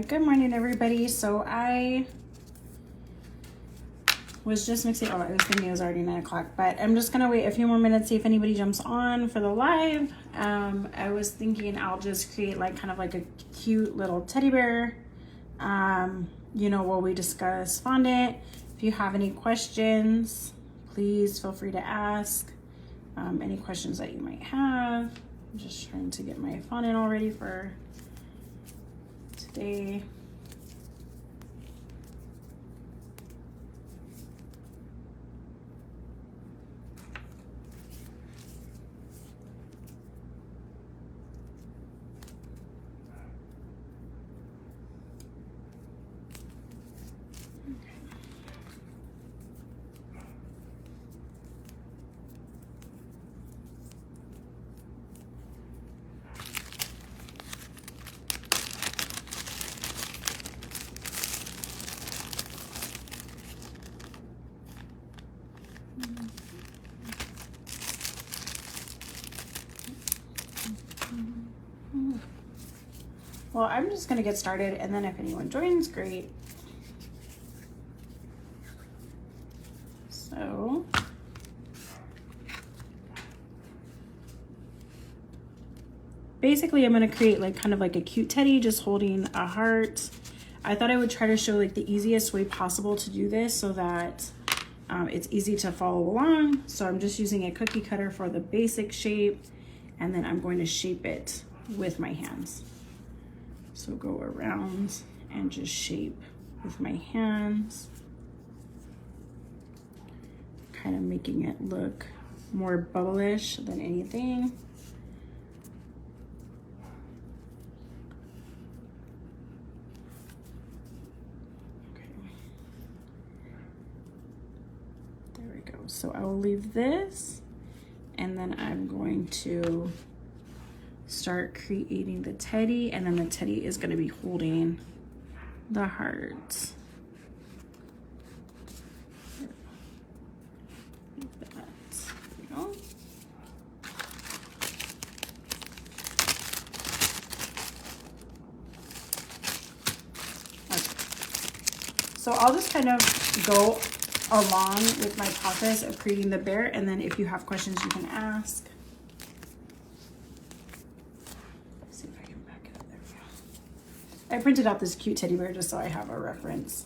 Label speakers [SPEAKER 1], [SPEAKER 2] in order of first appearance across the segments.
[SPEAKER 1] right, good morning everybody. So I was just mixing, oh, I was thinking it was already 9 o'clock, but I'm just gonna wait a few more minutes, see if anybody jumps on for the live. I was thinking I'll just create like kind of like a cute little teddy bear, you know, while we discuss fondant. If you have any questions, please feel free to ask. Any questions that you might have. I'm just trying to get my fondant all ready for today. Well, I'm just gonna get started, and then if anyone joins, great. So basically I'm gonna create like kind of like a cute teddy just holding a heart. I thought I would try to show like the easiest way possible to do this so that it's easy to follow along. So I'm just using a cookie cutter for the basic shape, and then I'm going to shape it with my hands. So go around and just shape with my hands, kind of making it look more bubble-ish than anything. Okay. There we go. So I will leave this, and then I'm going to start creating the teddy, and then the teddy is going to be holding the heart. There we go. Okay. So I'll just kind of go along with my process of creating the bear, and then if you have questions you can ask. I printed out this cute teddy bear just so I have a reference,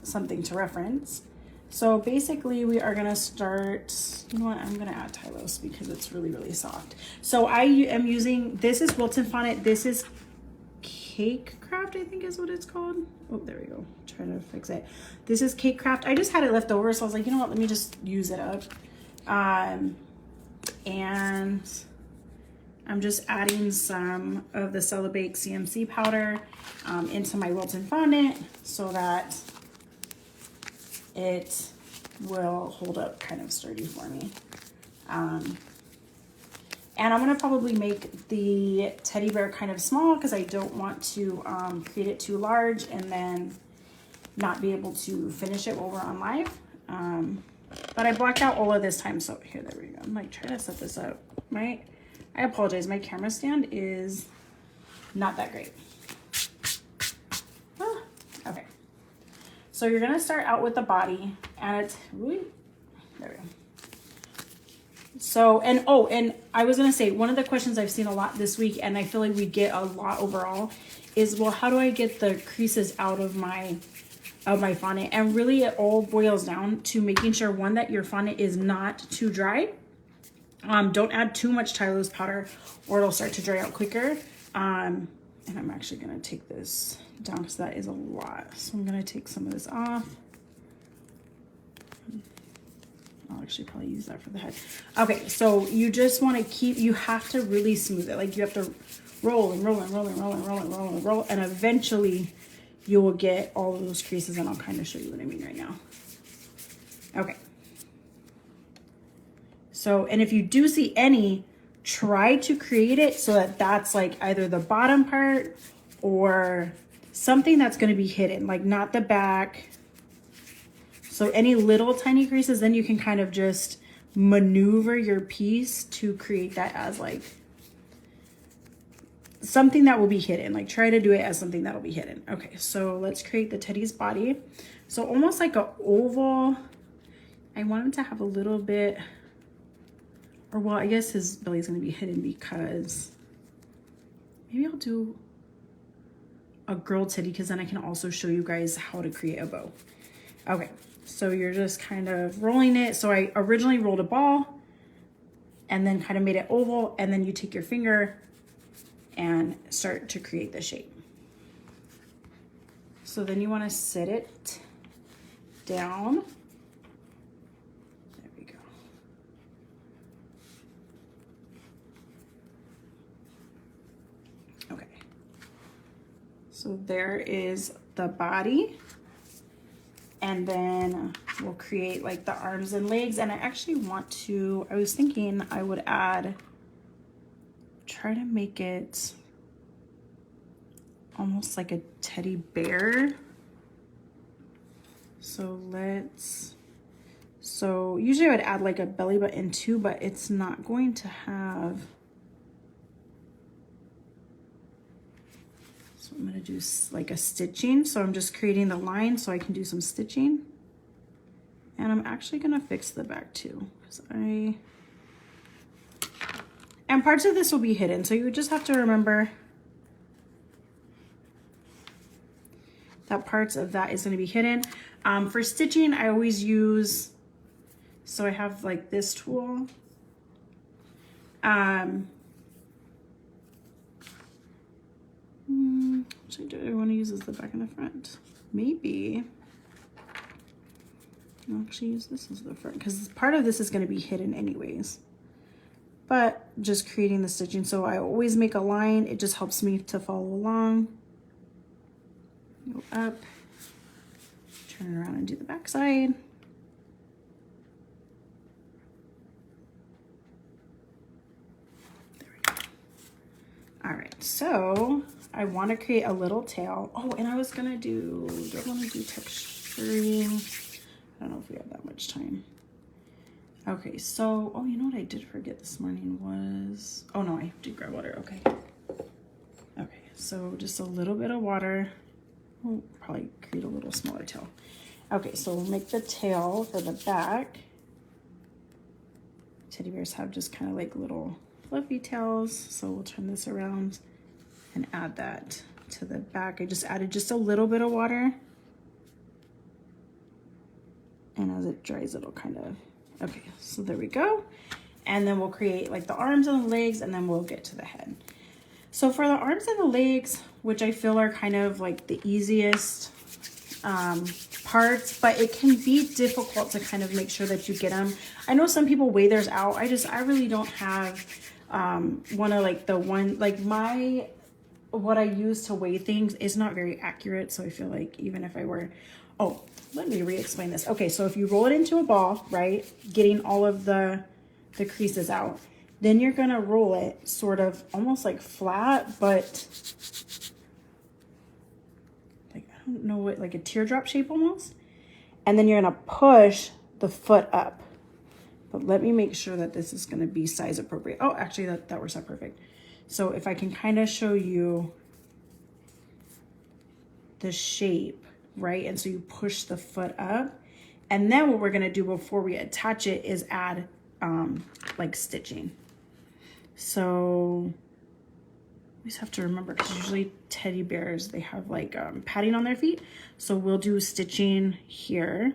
[SPEAKER 1] something to reference. So basically we are gonna start, you know what, I'm gonna add Tylose because it's really, really soft. So I am using, this is Wilton Fondant, this is Cake Craft, I think is what it's called. Oh, there we go, trying to fix it. This is Cake Craft. I just had it left over, so I was like, you know what, let me just use it up. And I'm just adding some of the Celebrate CMC powder into my Wilton fondant so that it will hold up kind of sturdy for me. And I'm gonna probably make the teddy bear kind of small because I don't want to create it too large and then not be able to finish it while we're on live. But I blocked out all of this time, so here, there we go. I'm like trying to set this up, right? I apologize, my camera stand is not that great. Ah, okay. So you're gonna start out with the body, and it's, there we go. So, and oh, and I was gonna say, one of the questions I've seen a lot this week, and I feel like we get a lot overall, is, well, how do I get the creases out of my fondant? And really it all boils down to making sure, one, that your fondant is not too dry. Don't add too much Tylose powder or it'll start to dry out quicker. And I'm actually gonna take this down because that is a lot. So I'm gonna take some of this off. I'll actually probably use that for the head. Okay, so you just wanna keep, you have to really smooth it. Like you have to roll and roll and roll and roll and roll and roll and roll, and eventually you will get all of those creases, and I'll kind of show you what I mean right now. Okay. So, and if you do see any, try to create it so that that's like either the bottom part or something that's going to be hidden, like not the back. So any little tiny creases, then you can kind of just maneuver your piece to create that as like something that will be hidden. Like try to do it as something that'll be hidden. Okay, so let's create the teddy's body. So almost like an oval. I want him to have a little bit, or well, I guess his belly's gonna be hidden because maybe I'll do a girl teddy because then I can also show you guys how to create a bow. Okay, so you're just kind of rolling it. So I originally rolled a ball and then kind of made it oval, and then you take your finger and start to create the shape. So then you want to sit it down. There we go. Okay. So there is the body. And then we'll create like the arms and legs. And I actually want to, I was thinking I would add, try to make it almost like a teddy bear. So usually I would add like a belly button too, but it's not going to have, so I'm gonna do like a stitching. So I'm just creating the line so I can do some stitching. And I'm actually gonna fix the back too, because and parts of this will be hidden. So you just have to remember that parts of that is gonna be hidden. For stitching, I always use, so I have like this tool. Which do I want to use as the back and the front? Maybe I'll actually use this as the front because part of this is going to be hidden anyways. But just creating the stitching, so I always make a line. It just helps me to follow along. Go up, turn it around and do the back side. There we go. All right, so I want to create a little tail. Oh, and I was gonna do I want to do texturing? I don't know if we have that much time. Okay, so, oh, you know what I did forget this morning was, oh no, I did grab water, okay. Okay, so just a little bit of water. We'll probably create a little smaller tail. Okay, so we'll make the tail for the back. Teddy bears have just kind of like little fluffy tails, so we'll turn this around and add that to the back. I just added just a little bit of water. And as it dries, it'll kind of, okay, so there we go. And then we'll create like the arms and the legs, and then we'll get to the head. So for the arms and the legs, which I feel are kind of like the easiest parts, but it can be difficult to kind of make sure that you get them. I know some people weigh theirs out. I really don't have one of like the one, like what I use to weigh things is not very accurate. So I feel like even if I were, oh, let me re-explain this. Okay, so if you roll it into a ball, right, getting all of the creases out, then you're gonna roll it sort of almost like flat, but like, I don't know what, like a teardrop shape almost. And then you're gonna push the foot up. But let me make sure that this is gonna be size appropriate. Oh, actually that works out perfect. So if I can kind of show you the shape, right? And so you push the foot up. And then what we're gonna do before we attach it is add like stitching. So we just have to remember, because usually teddy bears, they have like padding on their feet. So we'll do stitching here.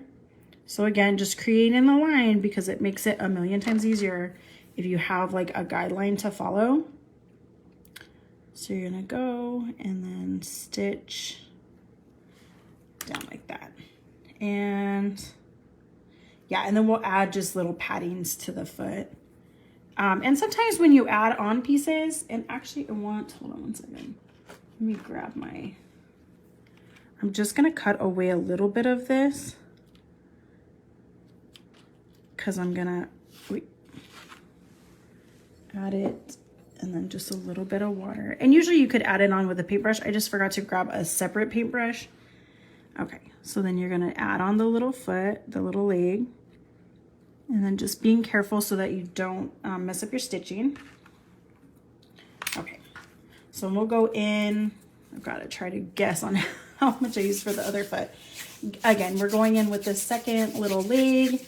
[SPEAKER 1] So again, just creating the line because it makes it a million times easier if you have like a guideline to follow. So you're gonna go and then stitch down like that. And yeah, and then we'll add just little paddings to the foot. And sometimes when you add on pieces, and actually hold on one second. Let me grab I'm just gonna cut away a little bit of this because I'm gonna add it. And then just a little bit of water. And usually you could add it on with a paintbrush. I just forgot to grab a separate paintbrush. Okay, so then you're gonna add on the little foot, the little leg, and then just being careful so that you don't mess up your stitching. Okay, So we'll go in, I've got to try to guess on how much I use for the other foot. Again, we're going in with the second little leg,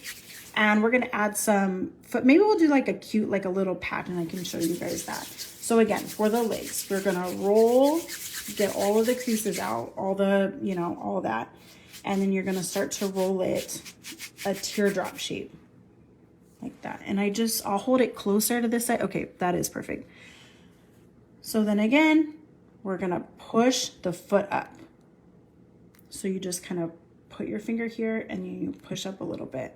[SPEAKER 1] and we're going to add some foot. Maybe we'll do like a cute, like a little pattern. I can show you guys that. So again, for the legs, we're going to roll, get all of the creases out, all the, you know, all that. And then you're going to start to roll it a teardrop shape like that. And I'll hold it closer to this side. Okay, that is perfect. So then again, we're going to push the foot up. So you just kind of put your finger here and you push up a little bit.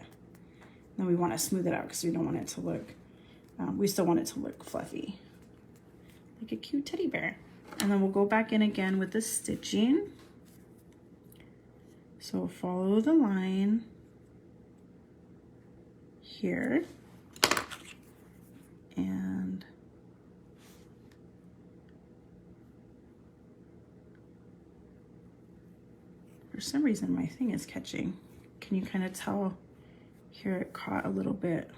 [SPEAKER 1] Then we want to smooth it out because we don't want it to look, we still want it to look fluffy, like a cute teddy bear. And then we'll go back in again with the stitching. So follow the line here, and for some reason my thing is catching. Can you kind of tell here it caught a little bit?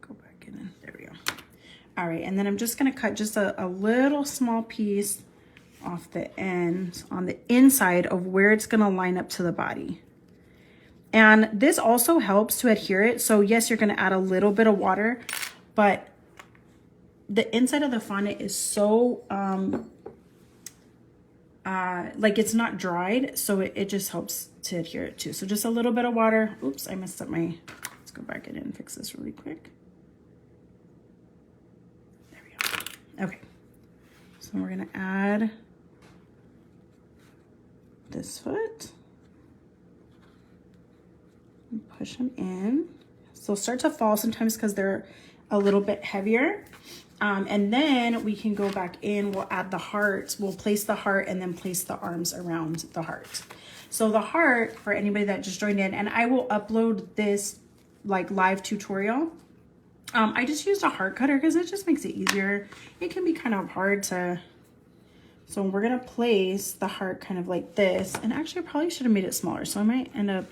[SPEAKER 1] Go back in and there we go. All right, and then I'm just gonna cut just a little small piece off the end on the inside of where it's gonna line up to the body. And this also helps to adhere it. So yes, you're gonna add a little bit of water, but the inside of the fondant is so, like it's not dried, so it just helps to adhere it too. So just a little bit of water. Oops, I messed up my, let's go back in and fix this really quick. There we go. Okay, so we're gonna add this foot. Push them in. So they'll start to fall sometimes because they're a little bit heavier. And then we can go back in, we'll add the heart, we'll place the heart and then place the arms around the heart. So the heart, for anybody that just joined in, and I will upload this like live tutorial. I just used a heart cutter because it just makes it easier. It can be kind of hard to, so we're gonna place the heart kind of like this. And actually I probably should have made it smaller. So I might end up,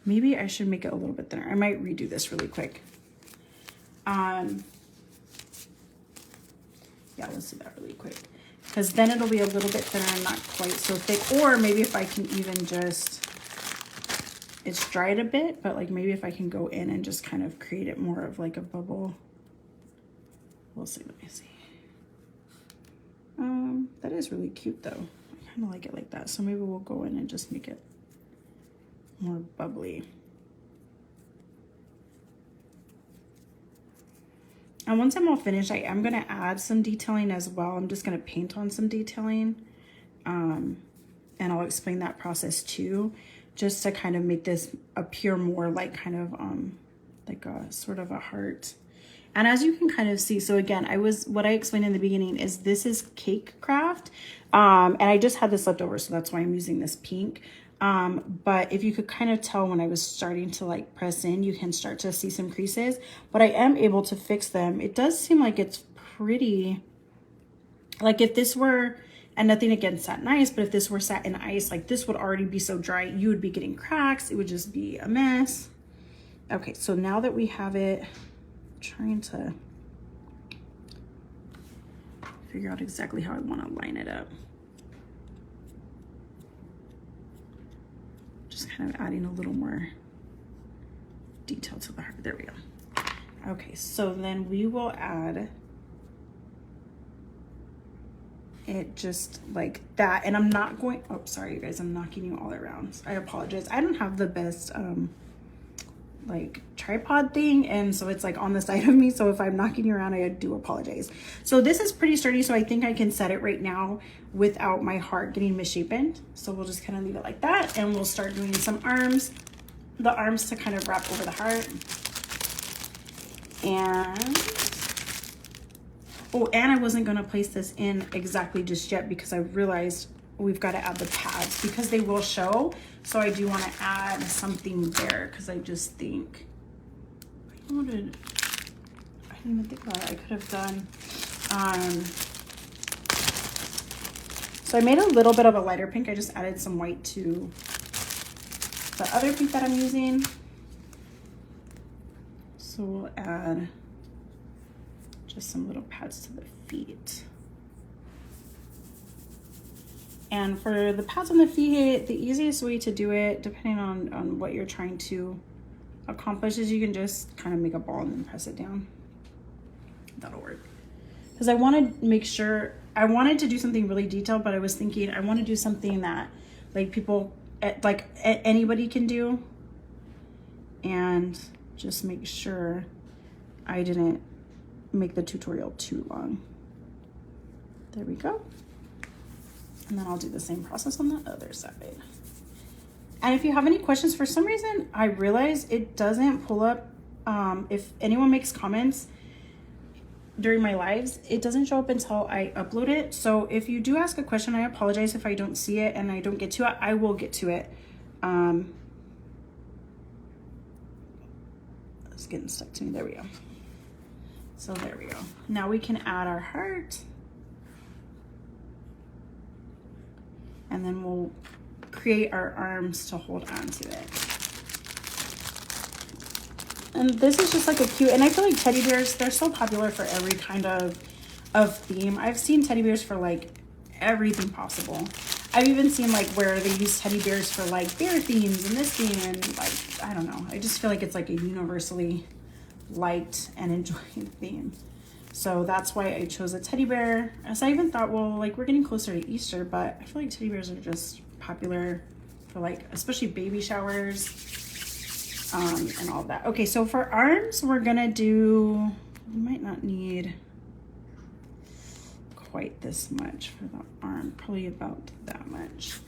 [SPEAKER 1] maybe I should make it a little bit thinner. I might redo this really quick. Yeah, let's do that really quick. Because then it'll be a little bit thinner and not quite so thick. Or maybe if I can even just, it's dried a bit, but like maybe if I can go in and just kind of create it more of like a bubble. We'll see, let me see. That is really cute though. I kind of like it like that. So maybe we'll go in and just make it more bubbly. And once I'm all finished, I am going to add some detailing as well. I'm just going to paint on some detailing. And I'll explain that process too, just to kind of make this appear more like kind of like a sort of a heart. And as you can kind of see, so again, what I explained in the beginning is this is cake craft. And I just had this left over, so that's why I'm using this pink. But if you could kind of tell when I was starting to like press in, you can start to see some creases, but I am able to fix them. It does seem like it's pretty, like if this were, and nothing against satin ice, but if this were satin ice, like this would already be so dry, you would be getting cracks. It would just be a mess. Okay, so now that we have it, I'm trying to figure out exactly how I want to line it up. Just kind of adding a little more detail to the heart. There we go. Okay, so then we will add it just like that. And I'm not going, oh, sorry you guys, I'm knocking you all around. I apologize. I don't have the best like tripod thing, and so it's like on the side of me, so if I'm knocking you around, I do apologize. So this is pretty sturdy, so I think I can set it right now without my heart getting misshapen. So we'll just kind of leave it like that, and we'll start doing some arms, the arms to kind of wrap over the heart. And oh, and I wasn't going to place this in exactly just yet because I realized we've got to add the pads because they will show. So I do want to add something there because I just think, I didn't even think about it. I could have done, so I made a little bit of a lighter pink. I just added some white to the other pink that I'm using. So we'll add just some little pads to the feet. And for the pads on the feet, the easiest way to do it, depending on what you're trying to accomplish, is you can just kind of make a ball and then press it down. That'll work. Because I want to make sure, I wanted to do something really detailed, but I was thinking I want to do something that like people, like anybody can do, and just make sure I didn't make the tutorial too long. There we go. And then I'll do the same process on the other side. And if you have any questions, for some reason, I realize it doesn't pull up. If anyone makes comments during my lives, it doesn't show up until I upload it. So if you do ask a question, I apologize if I don't see it and I don't get to it. I will get to it. It's getting stuck to me. There we go. So there we go. Now we can add our heart. And then we'll create our arms to hold on to it. And this is just like a cute, and I feel like teddy bears, they're so popular for every kind of theme. I've seen teddy bears for like everything possible. I've even seen like where they use teddy bears for like bear themes and this theme, and like, I don't know. I just feel like it's like a universally liked and enjoyed theme. So that's why I chose a teddy bear. As I even thought, well, like we're getting closer to Easter, but I feel like teddy bears are just popular for like, especially baby showers, and all that. Okay, so for arms, we're gonna do, we might not need quite this much for the arm, probably about that much.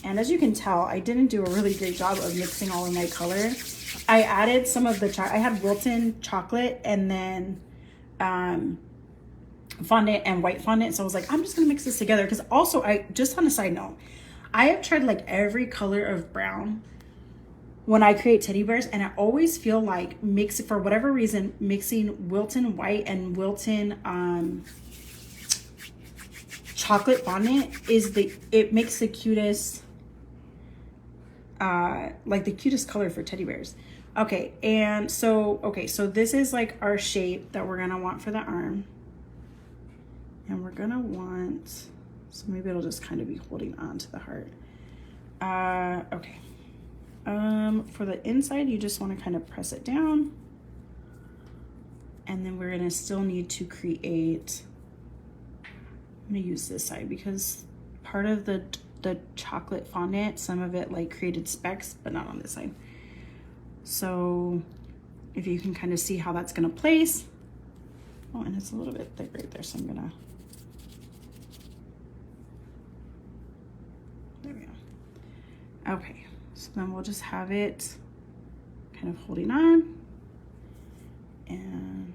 [SPEAKER 1] And as you can tell, I didn't do a really great job of mixing all of my color. I added some of the, I had Wilton chocolate and then fondant and white fondant. So I was like, I'm just gonna mix this together. Because also, I just on a side note, I have tried like every color of brown when I create teddy bears, and I always feel like for whatever reason, mixing Wilton white and Wilton chocolate fondant it makes the cutest, like the cutest color for teddy bears. Okay, and so, okay, so this is like our shape that we're gonna want for the arm. And we're gonna want, so maybe it'll just kind of be holding on to the heart. Okay. For the inside, you just wanna kind of press it down. And then we're gonna still need to create, I'm gonna use this side because part of the chocolate fondant, some of it like created specks, but not on this side. So if you can kind of see how that's gonna place. Oh, and it's a little bit thick right there, so I'm gonna, there we go. Okay, so then we'll just have it kind of holding on. And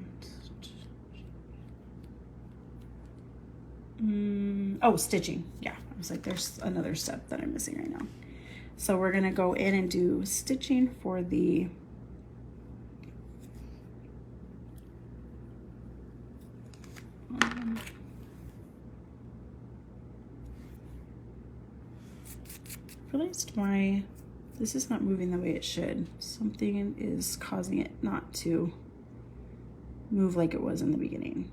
[SPEAKER 1] oh, stitching. Yeah, I was like, there's another step that I'm missing right now. So we're gonna go in and do stitching for the realized why this is not moving the way it should. Something is causing it not to move like it was in the beginning.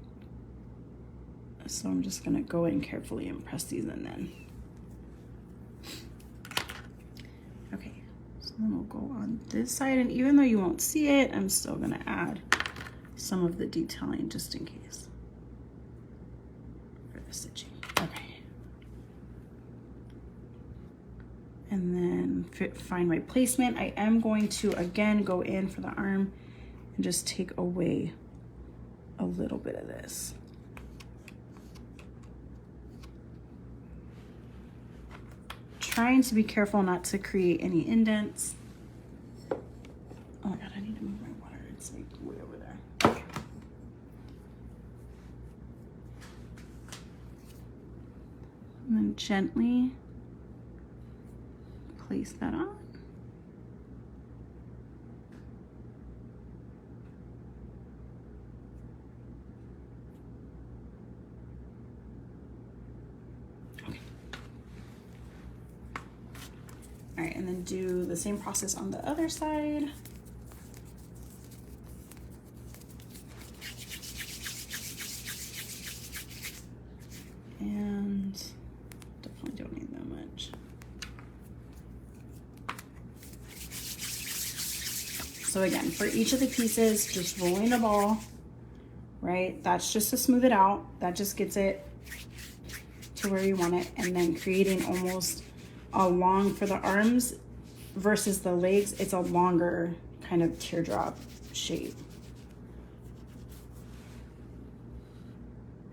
[SPEAKER 1] So I'm just gonna go in carefully and press these in then. Okay, so then we'll go on this side, and even though you won't see it, I'm still gonna add some of the detailing just in case for the stitching. Okay. And then find my placement. I am going to again go in for the arm and just take away a little bit of this. Trying to be careful not to create any indents. Oh my God, I need to move my water. It's like way over there. Okay. And then gently place that on. All right, and then do the same process on the other side. So again, for each of the pieces, just rolling a ball, right? That's just to smooth it out. That just gets it to where you want it. And then creating almost a long, for the arms versus the legs, it's a longer kind of teardrop shape.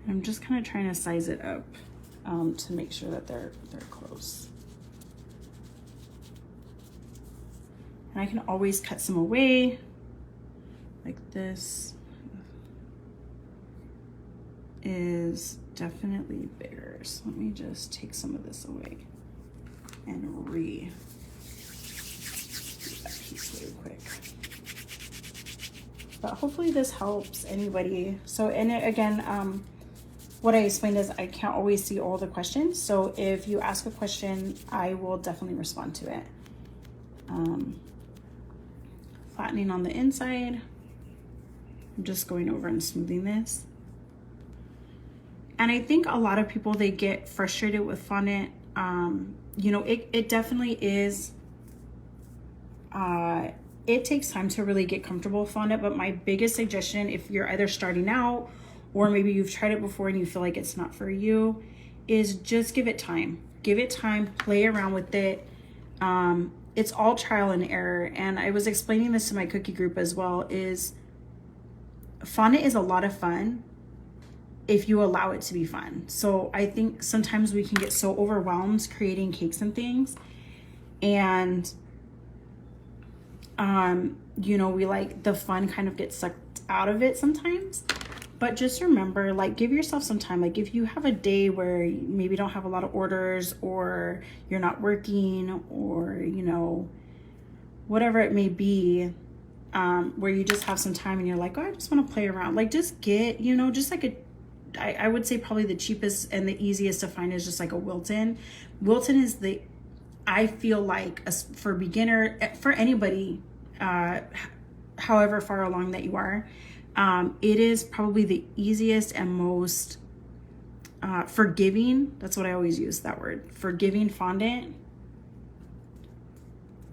[SPEAKER 1] I'm just kind of trying to size it up to make sure that they're close. And I can always cut some away like this is definitely bigger. So let me just take some of this away and do that piece really quick. But hopefully this helps anybody. So, and again, what I explained is I can't always see all the questions. So if you ask a question, I will definitely respond to it. Flattening on the inside. I'm just going over and smoothing this. And I think a lot of people, they get frustrated with fondant. You know, it definitely is, it takes time to really get comfortable with fondant, but my biggest suggestion, if you're either starting out or maybe you've tried it before and you feel like it's not for you, is just give it time. Give it time, play around with it. It's all trial and error. And I was explaining this to my cookie group as well, is fondant is a lot of fun if you allow it to be fun. So I think sometimes we can get so overwhelmed creating cakes and things. And, you know, we like the fun kind of gets sucked out of it sometimes. But just remember, like, give yourself some time. Like, if you have a day where you maybe don't have a lot of orders, or you're not working, or, you know, whatever it may be, where you just have some time and you're like, oh, I just want to play around. Like, just get, you know, just like I would say probably the cheapest and the easiest to find is just like a Wilton. Wilton is the, I feel like, for beginner, for anybody, however far along that you are, it is probably the easiest and most forgiving. That's what I always use, that word, forgiving fondant.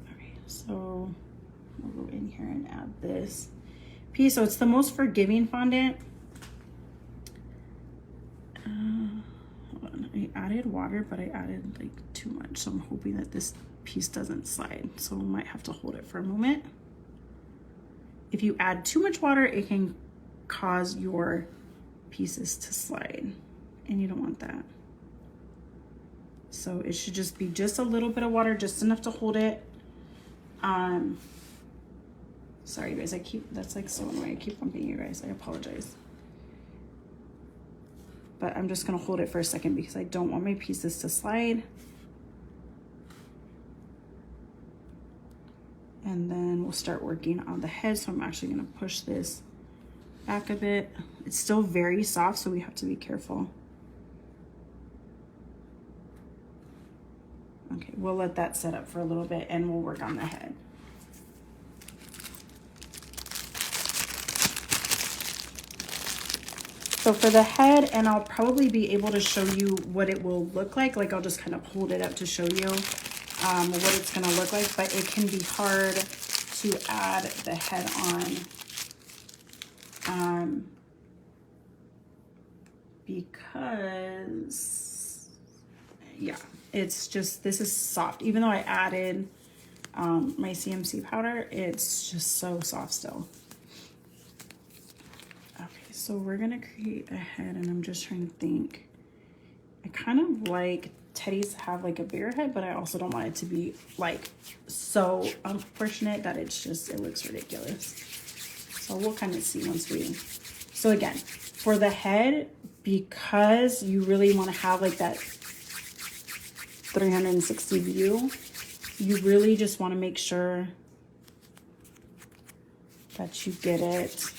[SPEAKER 1] All right, so I'll go in here and add this piece. So it's the most forgiving fondant. Hold on. I added water, but I added like too much, so I'm hoping that this piece doesn't slide. So I might have to hold it for a moment. If you add too much water, it can cause your pieces to slide, and you don't want that. So it should just be just a little bit of water, just enough to hold it. Sorry guys, that's like so annoying. I keep bumping you guys, I apologize. But I'm just gonna hold it for a second because I don't want my pieces to slide. And then we'll start working on the head. So I'm actually gonna push this back a bit. It's still very soft, so we have to be careful. Okay, we'll let that set up for a little bit and we'll work on the head. So for the head, and I'll probably be able to show you what it will look like. Like, I'll just kind of hold it up to show you what it's gonna look like, but it can be hard to add the head on because, yeah, it's just, this is soft. Even though I added my CMC powder, it's just so soft still. Okay, so we're gonna create a head, and I'm just trying to think. I kind of like teddies have like a bigger head, but I also don't want it to be like so unproportionate that it's just, it looks ridiculous. So we'll kind of see once we, so again, for the head, because you really want to have like that 360 view, you really just want to make sure that you get it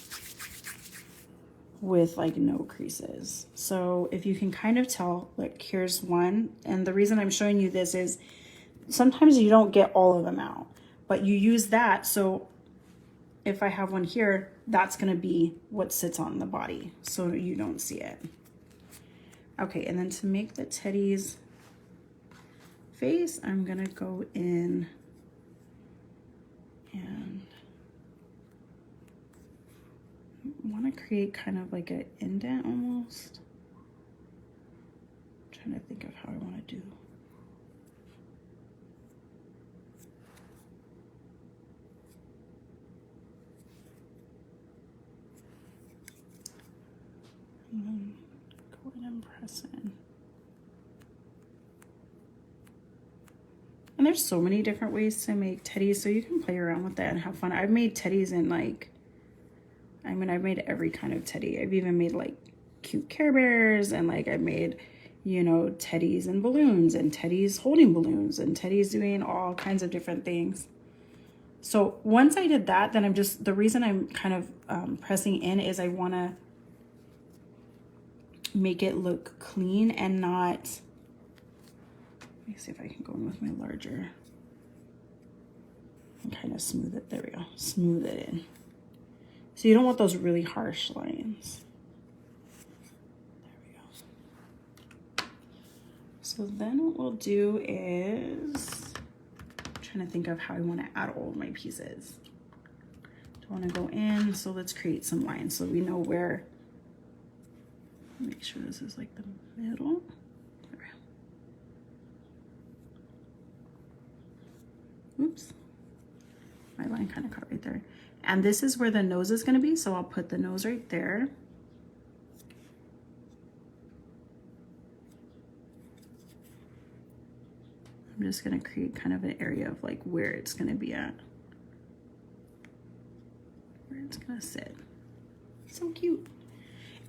[SPEAKER 1] with like no creases. So if you can kind of tell, like, here's one, and the reason I'm showing you this is sometimes you don't get all of them out, but you use that. So if I have one here, that's gonna be what sits on the body, so you don't see it. Okay, and then to make the teddy's face, I'm gonna go in and I want to create kind of like an indent almost. I'm trying to think of how I want to do. Go ahead and press in. And there's so many different ways to make teddies, so you can play around with that and have fun. I've made teddies in like, I mean, I've made every kind of teddy. I've even made like cute Care Bears, and like I've made, you know, teddies and balloons, and teddies holding balloons, and teddies doing all kinds of different things. So once I did that, then I'm just, the reason I'm kind of pressing in is I want to make it look clean and not, let me see if I can go in with my larger and kind of smooth it. There we go. Smooth it in. So you don't want those really harsh lines. There we go. So then what we'll do is, I'm trying to think of how I want to add all of my pieces. I want to go in, so let's create some lines so we know where. Make sure this is like the middle. Oops, my line kind of caught right there. And this is where the nose is going to be, so I'll put the nose right there. I'm just going to create kind of an area of like where it's going to be at, where it's going to sit. So cute.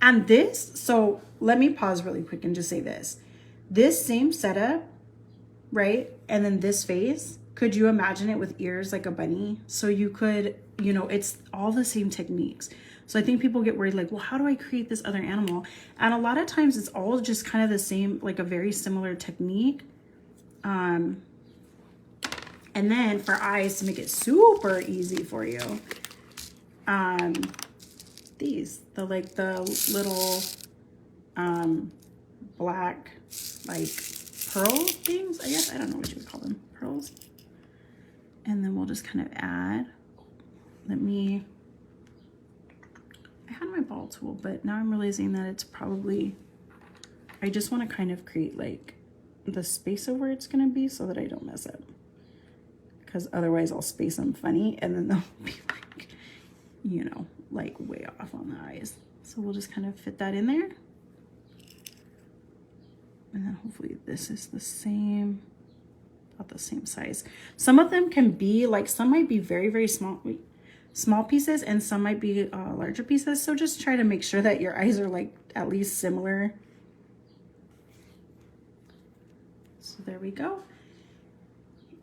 [SPEAKER 1] And this, so let me pause really quick and just say this. This same setup, right? And then this face, could you imagine it with ears like a bunny? So you could, you know, it's all the same techniques. So I think people get worried like, well, how do I create this other animal? And a lot of times it's all just kind of the same, like a very similar technique. And then for eyes, to make it super easy for you, these, the like the little black like pearl things, I guess. I don't know what you would call them, pearls. And then we'll just kind of add, I had my ball tool, but now I'm realizing that it's probably, I just want to kind of create like the space of where it's going to be so that I don't mess up, because otherwise I'll space them funny and then they'll be like, you know, like way off on the eyes. So we'll just kind of fit that in there. And then hopefully this is the same, about the same size. Some of them can be like, some might be very, very small pieces, and some might be larger pieces. So just try to make sure that your eyes are like at least similar. So there we go.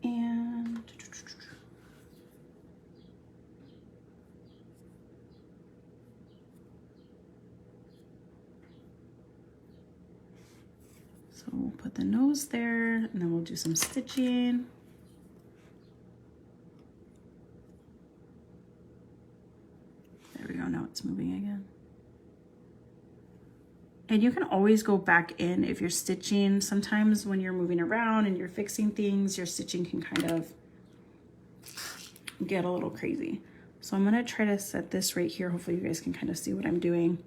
[SPEAKER 1] And so we'll put the nose there, and then we'll do some stitching. There we go, now it's moving again. And you can always go back in if you're stitching. Sometimes when you're moving around and you're fixing things, your stitching can kind of get a little crazy. So I'm gonna try to set this right here. Hopefully you guys can kind of see what I'm doing.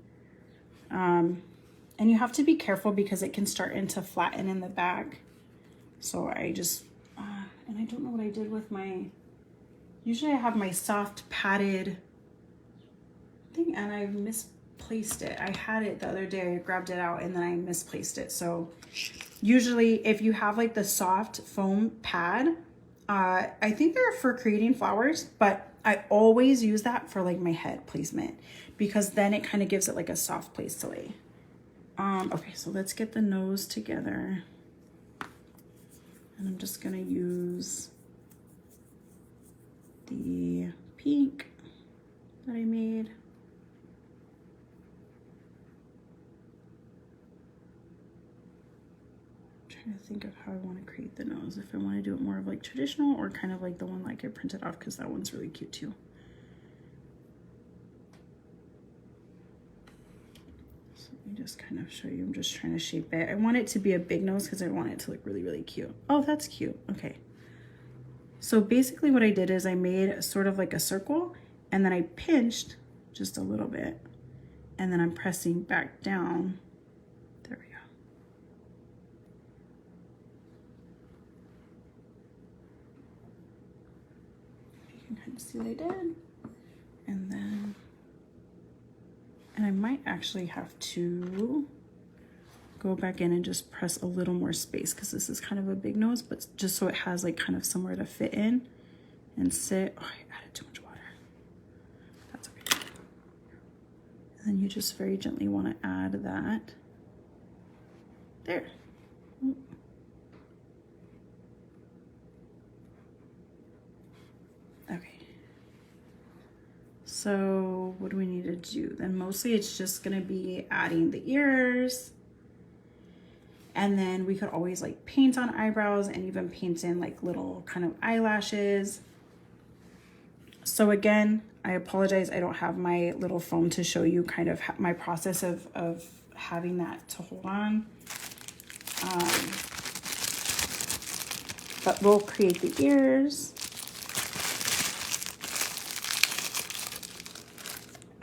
[SPEAKER 1] And you have to be careful because it can start to flatten in the back. So I just, and I don't know what I did with my, usually I have my soft padded thing and I misplaced it. I had it the other day, I grabbed it out and then I misplaced it. So usually if you have like the soft foam pad, I think they're for creating flowers, but I always use that for like my head placement because then it kind of gives it like a soft place to lay. Okay, so let's get the nose together. And I'm just gonna use the pink that I made. I'm trying to think of how I want to create the nose. If I want to do it more of like traditional or kind of like the one like I printed off, because that one's really cute too. Just kind of show you, I'm just trying to shape it. I want it to be a big nose because I want it to look really, really cute. Oh, that's cute. Okay. So basically what I did is I made sort of like a circle and then I pinched just a little bit. And then I'm pressing back down. There we go. You can kind of see what I did. And then, and I might actually have to go back in and just press a little more space because this is kind of a big nose, but just so it has like kind of somewhere to fit in and sit. Oh, I added too much water. That's okay. And then you just very gently want to add that. There. Okay. So what do we need to do? Then mostly it's just gonna be adding the ears. And then we could always like paint on eyebrows and even paint in like little kind of eyelashes. So again, I apologize, I don't have my little phone to show you kind of my process of having that to hold on. But we'll create the ears.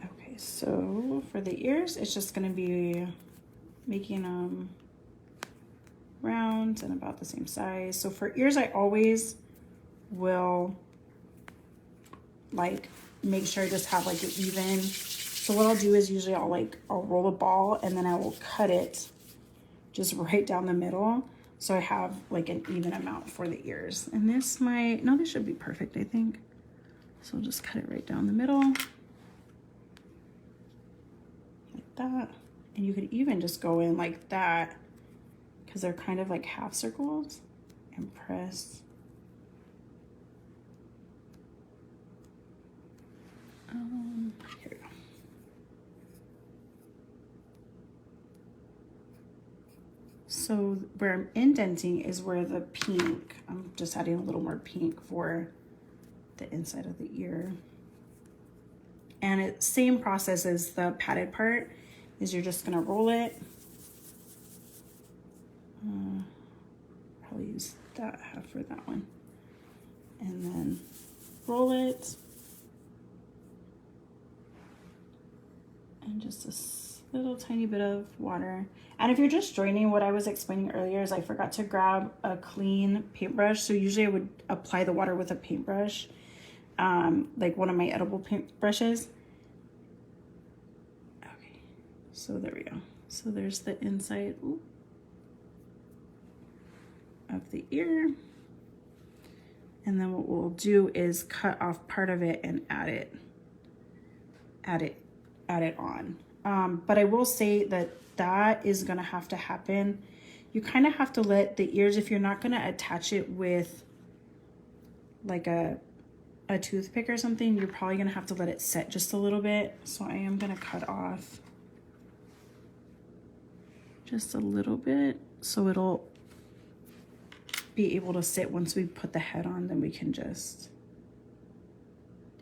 [SPEAKER 1] Okay, so for the ears, it's just gonna be making them round and about the same size. So for ears, I always will like make sure I just have like an even. So what I'll do is usually I'll roll a ball and then I will cut it just right down the middle. So I have like an even amount for the ears. And this might, no, this should be perfect, I think. So I'll just cut it right down the middle. Like that. And you could even just go in like that because they're kind of like half circles and press. Here we go. So where I'm indenting is where the pink, I'm just adding a little more pink for the inside of the ear. And it's same process as the padded part, is you're just gonna roll it. Probably use that half for that one. And then roll it. And just a little tiny bit of water. And if you're just joining, what I was explaining earlier is I forgot to grab a clean paintbrush. So usually I would apply the water with a paintbrush, like one of my edible paintbrushes. Okay, so there we go. So there's the inside of the ear. And then what we'll do is cut off part of it and add it on. But I will say that that is gonna have to happen. You kind of have to let the ears, if you're not gonna attach it with like a toothpick or something, you're probably gonna have to let it set just a little bit. So I am gonna cut off just a little bit so it'll be able to sit. Once we put the head on, then we can just,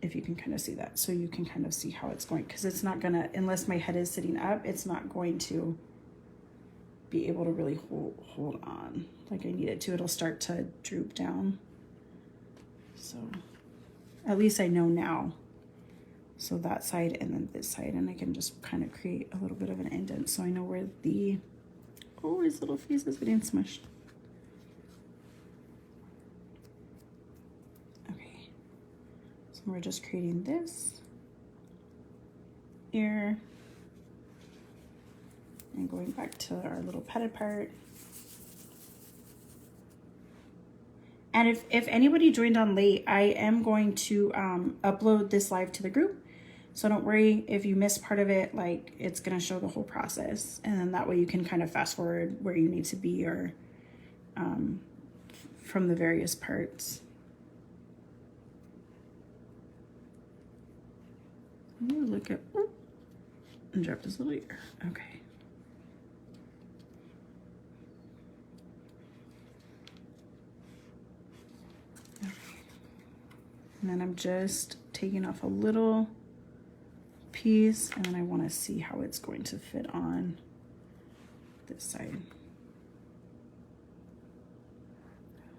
[SPEAKER 1] if you can kind of see that, so you can kind of see how it's going, because it's not gonna, unless my head is sitting up, it's not going to be able to really hold on like I need it to. It'll start to droop down. So at least I know now. So that side and then this side, and I can just kind of create a little bit of an indent so I know where the, oh, his little face is getting smushed. So we're just creating this ear and going back to our little padded part. And if anybody joined on late, I am going to upload this live to the group. So don't worry if you miss part of it, like it's gonna show the whole process. And then that way you can kind of fast forward where you need to be, or from the various parts. Ooh, look at, ooh, and drop this little ear. Okay. Okay. And then I'm just taking off a little piece, and then I want to see how it's going to fit on this side.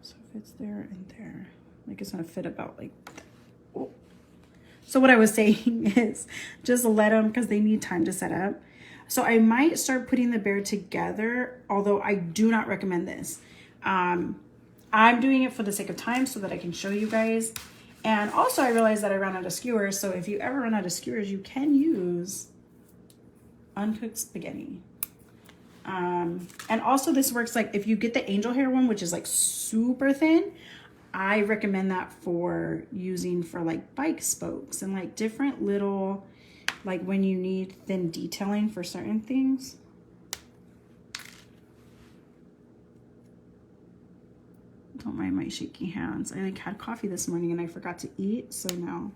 [SPEAKER 1] So if it's there and there, like it's gonna fit about like that. Oh. So what I was saying is just let them, because they need time to set up. So I might start putting the bear together, although I do not recommend this. I'm doing it for the sake of time so that I can show you guys. And also I realized that I ran out of skewers. So if you ever run out of skewers, you can use uncooked spaghetti. And also this works like if you get the angel hair one, which is like super thin, I recommend that for using for like bike spokes and like different little, like when you need thin detailing for certain things. Don't mind my shaky hands. I like had coffee this morning and I forgot to eat, so now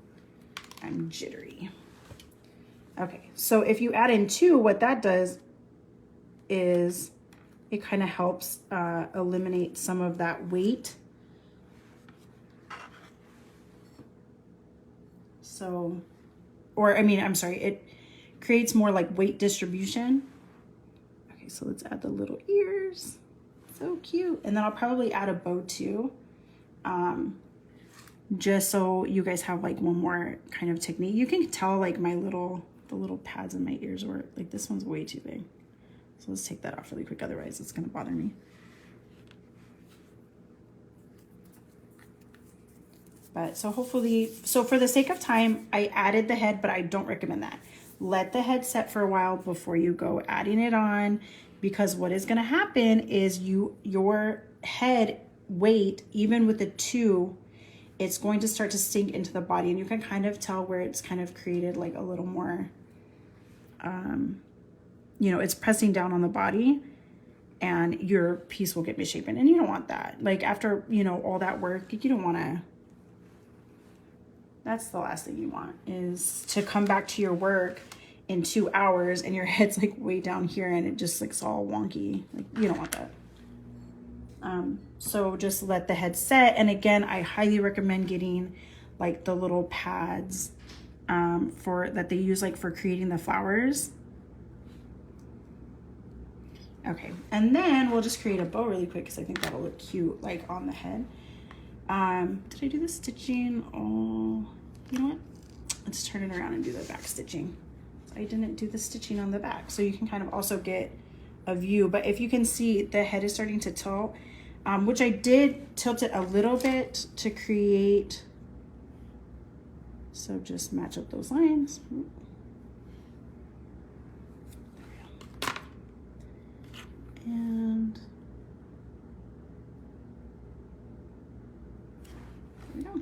[SPEAKER 1] I'm jittery. Okay, so if you add in 2, what that does is it kind of helps eliminate some of that weight. So, or I mean, I'm sorry, it creates more like weight distribution. Okay, so let's add the little ears. So cute. And then I'll probably add a bow too, just so you guys have like one more kind of technique. You can tell like the little pads in my ears were like, this one's way too big. So let's take that off really quick, otherwise it's gonna bother me. But so hopefully, so for the sake of time, I added the head, but I don't recommend that. Let the head set for a while before you go adding it on, because what is gonna happen is your head weight, even with the 2, it's going to start to sink into the body, and you can kind of tell where it's kind of created like a little more, you know, it's pressing down on the body and your piece will get misshapen, and you don't want that. Like after, you know, all that work, you don't wanna, that's the last thing you want, is to come back to your work in 2 hours and your head's like way down here and it just looks all wonky. Like you don't want that. So just let the head set. And again, I highly recommend getting like the little pads for that they use like for creating the flowers. Okay, and then we'll just create a bow really quick because I think that'll look cute like on the head. Did I do the stitching? Oh, you know what? Let's turn it around and do the back stitching. I didn't do the stitching on the back, so you can kind of also get a view. But if you can see, the head is starting to tilt, which I did tilt it a little bit to create. So just match up those lines. And there we go.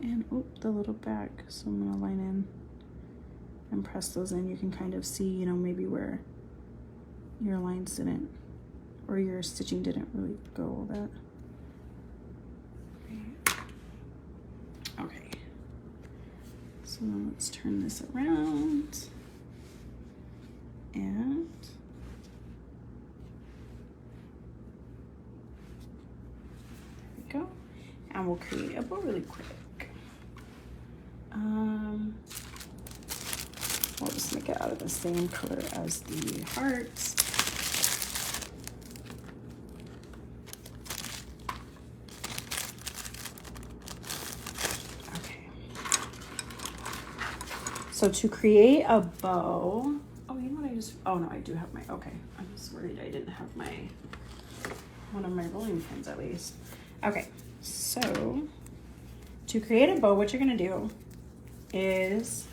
[SPEAKER 1] And oh, the little back. So I'm gonna line in and press those in. You can kind of see, you know, maybe where your lines didn't, or your stitching didn't really go all that. Okay. So now let's turn this around. And there we go. And we'll create a bow really quick. We'll just make it out of the same color as the hearts. Okay. So to create a bow, oh, you know what I just, oh no, I do have my, okay. I was worried I didn't have one of my rolling pins at least. Okay, so to create a bow, what you're gonna do is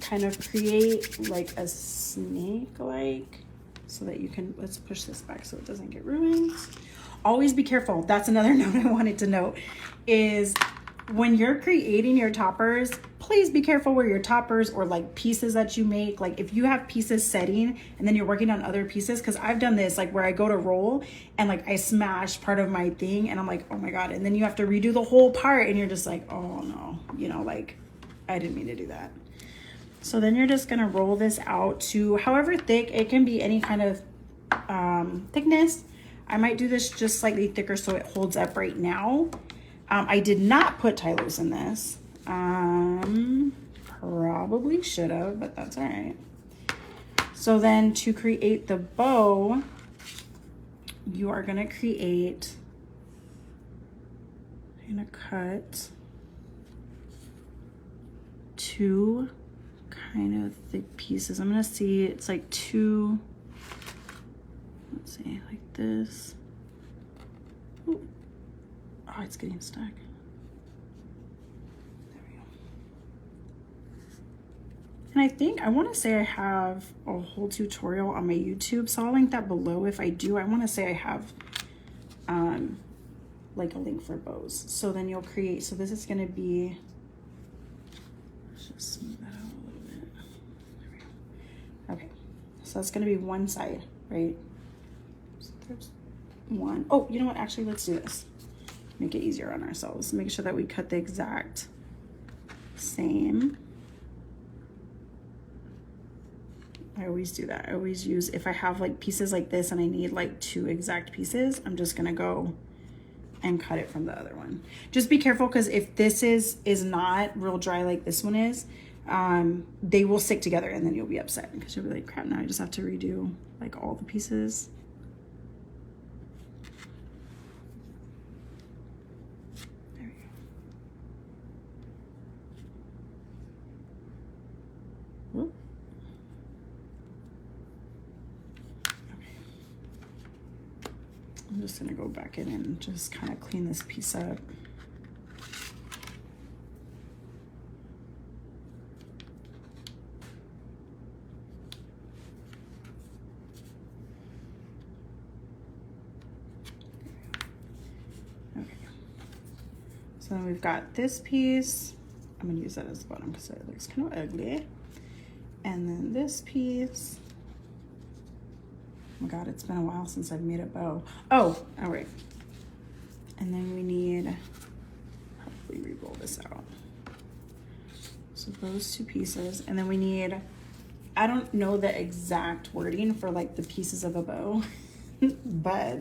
[SPEAKER 1] kind of create like a snake-like, so that you can, let's push this back so it doesn't get ruined. Always be careful. That's another note I wanted to note, is when you're creating your toppers, please be careful where your toppers or like pieces that you make, like if you have pieces setting and then you're working on other pieces, because I've done this like where I go to roll and like I smash part of my thing and I'm like, oh my God, and then you have to redo the whole part and you're just like, oh no, you know, like I didn't mean to do that. So then you're just gonna roll this out to however thick. It can be any kind of thickness. I might do this just slightly thicker so it holds up right now. I did not put tie loose in this. Probably should have, but that's all right. So then to create the bow, you are gonna create, I'm gonna cut two kind of thick pieces. I'm gonna see, it's like two, let's see, like this. Ooh. Oh, it's getting stuck. There we go. And I think, I wanna say I have a whole tutorial on my YouTube, so I'll link that below if I do. I wanna say I have like a link for bows. So then you'll create, so this is gonna be, let's just smooth that out a little bit. There we go. Okay, so that's gonna be one side, right? So there's one. Oh, you know what, actually let's do this. Make it easier on ourselves. Make sure that we cut the exact same. I always do that. I always use, if I have like pieces like this and I need like two exact pieces, I'm just gonna go and cut it from the other one. Just be careful, because if this is not real dry like this one is, they will stick together and then you'll be upset because you'll be like, crap, now I just have to redo like all the pieces. There we go. Whoop. I'm just gonna go back in and just kind of clean this piece up. Okay. So then we've got this piece. I'm gonna use that as the bottom because it looks kind of ugly. And then this piece. Oh my God, it's been a while since I've made a bow. Oh, all right. And then we need, probably re-roll this out. So those two pieces. And then we need, I don't know the exact wording for like the pieces of a bow, but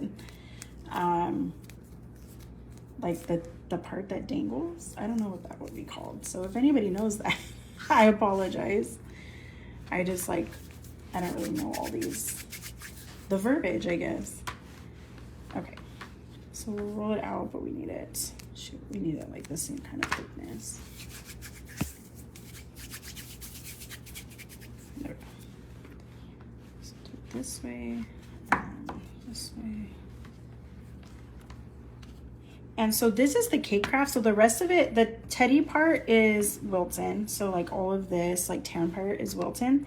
[SPEAKER 1] like the part that dangles, I don't know what that would be called. So if anybody knows that, I apologize. I just like, I don't really know all these, the verbiage, I guess. Okay, so we'll roll it out, but we need it, shoot, we need it like the same kind of thickness. There we go. So do it this way, and this way. And so this is the cake craft. So the rest of it, the teddy part is Wilton. So like all of this, like tan part is Wilton.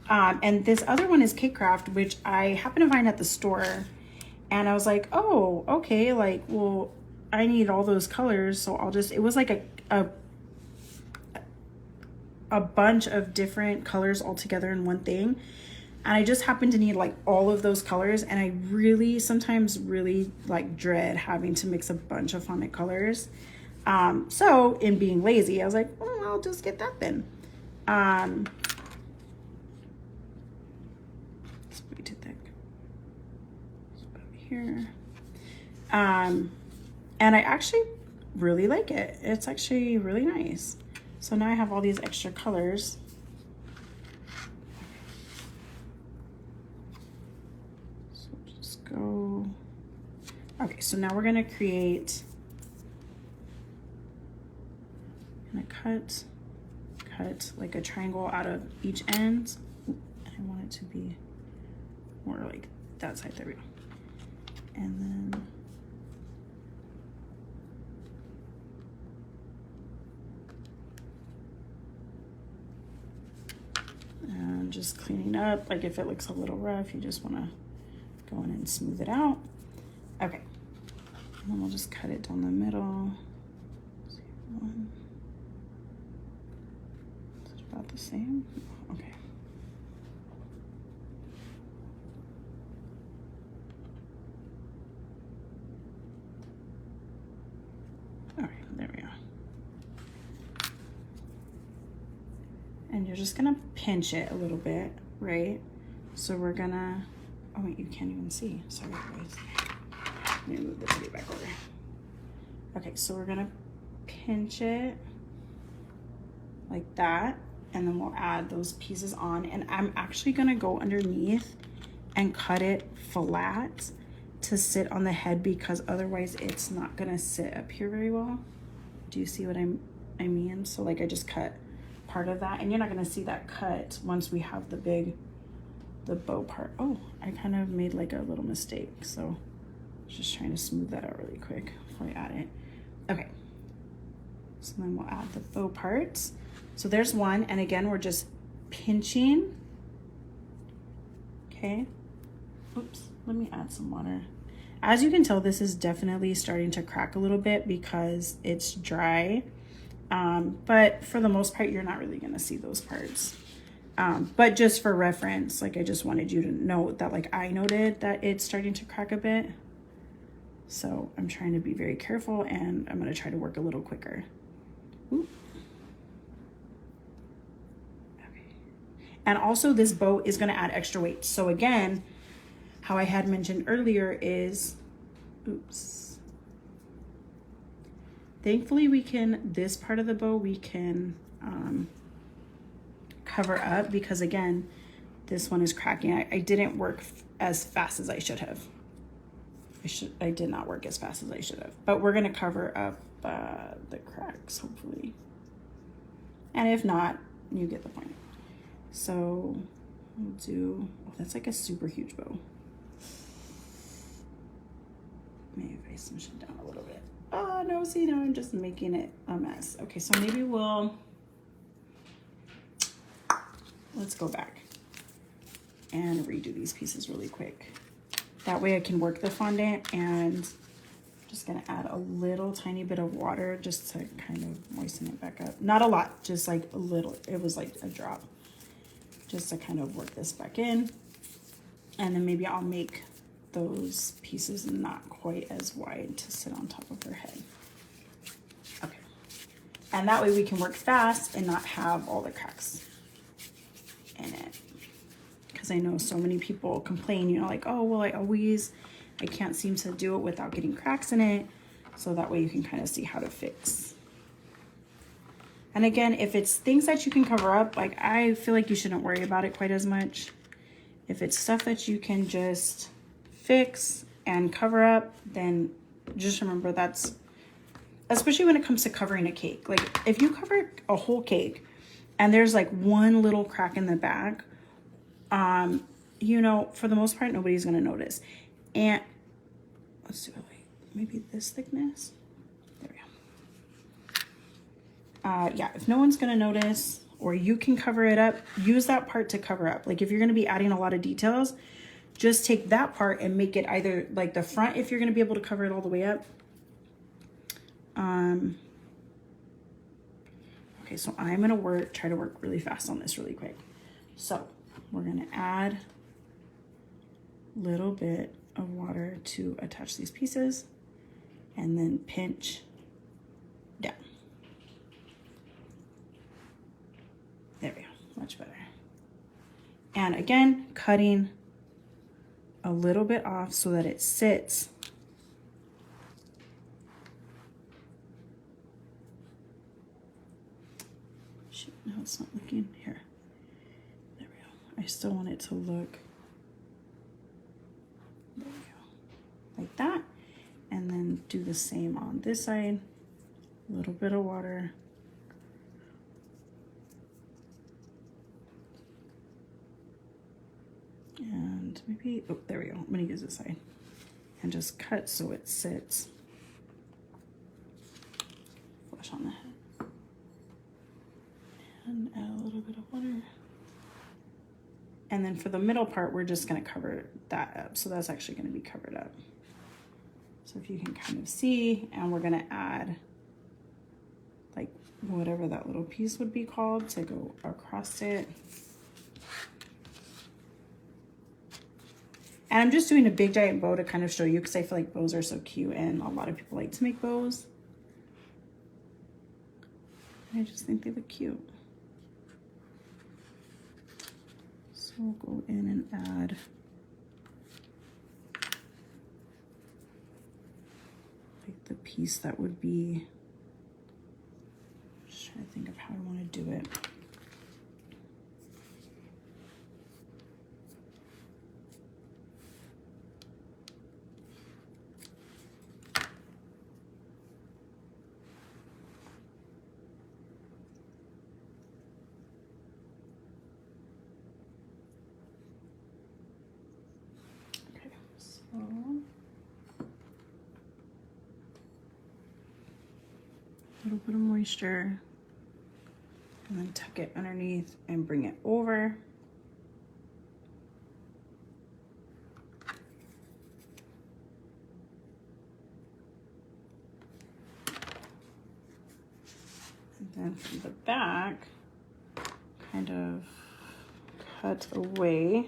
[SPEAKER 1] And this other one is cake craft, which I happened to find at the store. And I was like, oh, okay, like, well, I need all those colors. So I'll just, it was like a bunch of different colors all together in one thing. And I just happen to need like all of those colors. And I really, sometimes really like dread having to mix a bunch of fondant colors. So in being lazy, I was like, oh, I'll just get that then. It's way too thick. Just put it here. And I actually really like it. It's actually really nice. So now I have all these extra colors. Go. Okay, so now we're gonna create, cut like a triangle out of each end. And I want it to be more like that side. There we go. And then just cleaning up, like if it looks a little rough, you just want to go in and smooth it out. Okay, and then we'll just cut it down the middle. Is it about the same? Okay. All right, there we go. And you're just gonna pinch it a little bit, right? So we're gonna, oh wait, you can't even see. Sorry guys. Let me move this back over. Okay, so we're gonna pinch it like that, and then we'll add those pieces on. And I'm actually gonna go underneath and cut it flat to sit on the head, because otherwise it's not gonna sit up here very well. Do you see what I mean? So like I just cut part of that, and you're not going to see that cut once we have the bow part. Oh, I kind of made like a little mistake, so just trying to smooth that out really quick before I add it. Okay, so then we'll add the bow parts. So there's one, and again, we're just pinching. Okay, oops, let me add some water. As you can tell, this is definitely starting to crack a little bit because it's dry. But for the most part, you're not really gonna see those parts. But just for reference, like I just wanted you to know that like I noted that it's starting to crack a bit. So I'm trying to be very careful, and I'm gonna try to work a little quicker. Ooh. Okay. And also this bow is gonna add extra weight. So again, how I had mentioned earlier is, oops. Thankfully we can, this part of the bow we can cover up, because again, this one is cracking. I didn't work as fast as I should have. I did not work as fast as I should have, but we're gonna cover up the cracks, hopefully. And if not, you get the point. So we'll do, oh, that's like a super huge bow. Maybe if I smush it down a little bit. Oh no, see, now I'm just making it a mess. Okay, so maybe let's go back and redo these pieces really quick. That way I can work the fondant, and I'm just gonna add a little tiny bit of water just to kind of moisten it back up. Not a lot, just like a little, it was like a drop, just to kind of work this back in. And then maybe I'll make those pieces not quite as wide to sit on top of her head. Okay. And that way we can work fast and not have all the cracks in it. Because I know so many people complain, you know, like, oh, well, I can't seem to do it without getting cracks in it. So that way you can kind of see how to fix. And again, if it's things that you can cover up, like I feel like you shouldn't worry about it quite as much. If it's stuff that you can just fix and cover up, then just remember that's, especially when it comes to covering a cake. Like if you cover a whole cake and there's like one little crack in the back, you know, for the most part, nobody's gonna notice. And let's do it like maybe this thickness. There we go. Yeah, if no one's gonna notice, or you can cover it up, use that part to cover up. Like if you're gonna be adding a lot of details, just take that part and make it either like the front, if you're gonna be able to cover it all the way up. Okay, so I'm gonna try to work really fast on this really quick. So we're gonna add a little bit of water to attach these pieces, and then pinch down. There we go, much better. And again, cutting a little bit off so that it sits. Shoot, no, it's not looking here. There we go. I still want it to look, there we go, like that. And then do the same on this side. A little bit of water. And maybe, oh, there we go. I'm gonna use this side and just cut so it sits flush on the head. And add a little bit of water. And then for the middle part, we're just gonna cover that up. So that's actually gonna be covered up. So if you can kind of see, and we're gonna add like whatever that little piece would be called to go across it. And I'm just doing a big giant bow to kind of show you, because I feel like bows are so cute and a lot of people like to make bows. I just think they look cute. So we'll go in and add like the piece that would be, just trying to think of how I want to do it. little bit of moisture, and then tuck it underneath and bring it over. And then from the back, kind of cut away.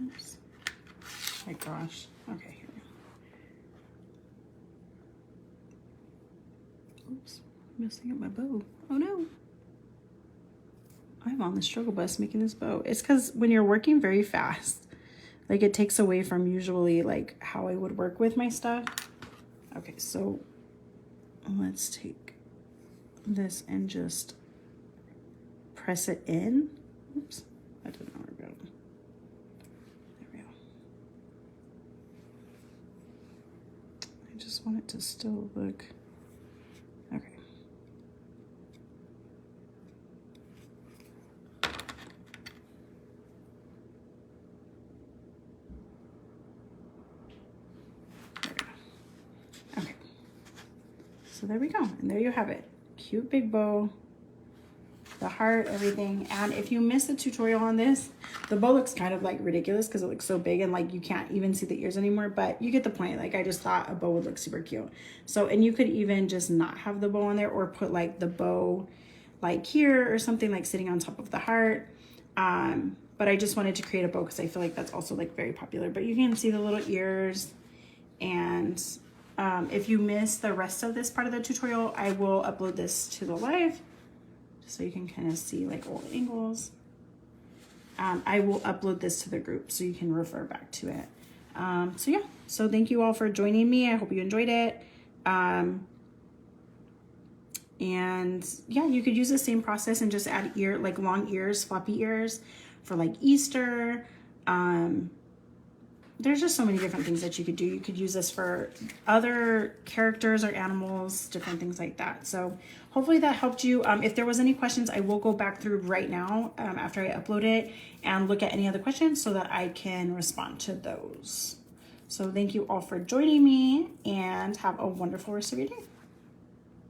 [SPEAKER 1] Oops. Oh my gosh. Okay, here. Oops, I'm messing up my bow. Oh no. I'm on the struggle bus making this bow. It's because when you're working very fast, like it takes away from usually like how I would work with my stuff. Okay, so let's take this and just press it in. Oops, that didn't work out. There we go. I just want it to still look okay. There we go. Okay. So there we go. And there you have it. Cute big bow. The heart, everything. And if you missed the tutorial on this, the bow looks kind of like ridiculous because it looks so big and like you can't even see the ears anymore, but you get the point. Like I just thought a bow would look super cute. So, and you could even just not have the bow on there or put like the bow like here or something like sitting on top of the heart. But I just wanted to create a bow because I feel like that's also like very popular. But you can see the little ears. And if you missed the rest of this part of the tutorial, I will upload this to the live, so you can kind of see like all the angles. I will upload this to the group so you can refer back to it. So yeah, so thank you all for joining me. I hope you enjoyed it. And yeah, you could use the same process and just add like long ears, floppy ears for like Easter. There's just so many different things that you could do. You could use this for other characters or animals, different things like that. So hopefully that helped you. If there was any questions, I will go back through right now after I upload it and look at any other questions so that I can respond to those. So thank you all for joining me and have a wonderful rest of your day.